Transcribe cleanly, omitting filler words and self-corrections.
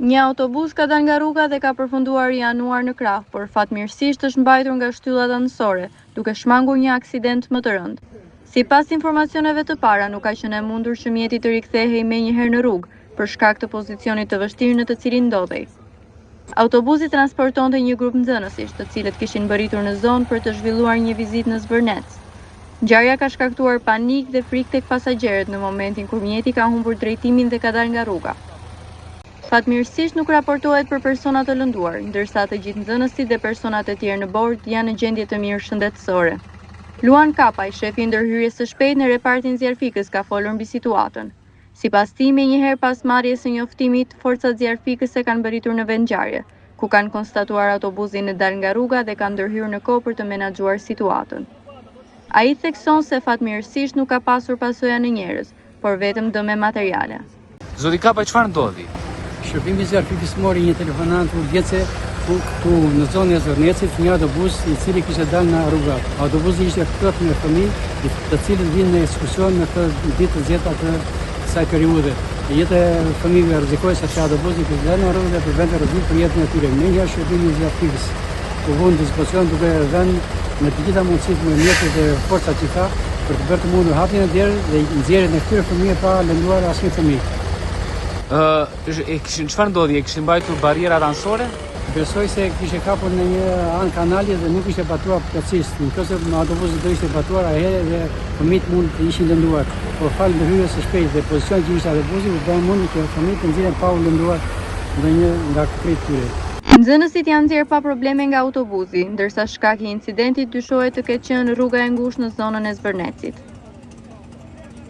Një autobus ka dalë nga rruga dhe ka përfunduar i anuar në krah, por fatmirësisht është mbajtur nga shtyllat anësore, duke shmangur një aksident më të rënd. Sipas informacioneve të para, nuk ka qenë e mundur që mjeti të rikthehej menjëherë në rrugë, për shkak të pozicionit të vështirë në të cilin ndodhej. Autobusi transportonte një grup nxënësish, të cilët kishin mbërritur në zonë për të zhvilluar një vizitë në Zvërnec. Ngjarja ka shkaktuar panik dhe frikë tek pasagjerët në momentin kur mjeti ka humbur drejtimin dhe ka dalë nga rruga. Fatmirësisht nuk raportohet për persona të lënduar, ndërsa të gjithë nxënësit dhe personat e tjerë në bord janë në gjendje të mirë shëndetësore. Luan Kapaj, shefi i ndërhyrjes së shpejtë në repartin zjarfikës, ka folur mbi situatën. Sipas tij, menjëherë pas marrjes së njoftimit, forcat zjarfikëse kanë mbërritur në vend ngjarje, ku kanë konstatuar autobusin në dalë nga rruga dhe kanë ndërhyrë në kohë për të menaxhuar situatën. Ai thekson se fatmirësisht nuk ka pasur pasoja në njerëz, por vetëm dëme materiale. Zoti Kapaj, çfarë ndodhi? Shërbimi i zjarfikës mori një telefonant urgjence këtu në zonën e Zvërnecit, një autobus i cili kishte dalë nga rruga. Autobusi ishte plot me fëmijë, të cilët vinë në ekskursion në këtë ditë të zgjatë të kësaj periudhe. Jeta e fëmijëve rrezikohej sepse autobusi kishte dalë nga rruga për vend rrezik për jetën e tyre. Menjëherë shërbimi i zjarfikës u vënë në dispozicion duke dhënë me të gjitha mundësitë me mjetet e forcat që ka për të bërë të mundur hapjen e derës dhe nxjerrjen e këtyre fëmijëve pa lënduar asnjë fëmijë. Çfarë ndodhi? E kishin mbajtur barrierat anësore? Besoj se kishte kapur në një anë kanali dhe nuk ishte patuar plotësisht. Nëse autobusi do ishte patuar atëherë dhe fëmijët mund të ishin lënduar. Por falë ndërhyrjes së shpejtë dhe pozicioni që ishte autobusi, u bën mund që fëmijët të nxirren pa u lënduar ndonjë nga kryet tyre. Nxënësit janë nxjerrë pa probleme nga autobusi, ndërsa shkaki i incidentit dyshohet të ketë qenë rruga e ngushtë në zonën e Zvërnecit.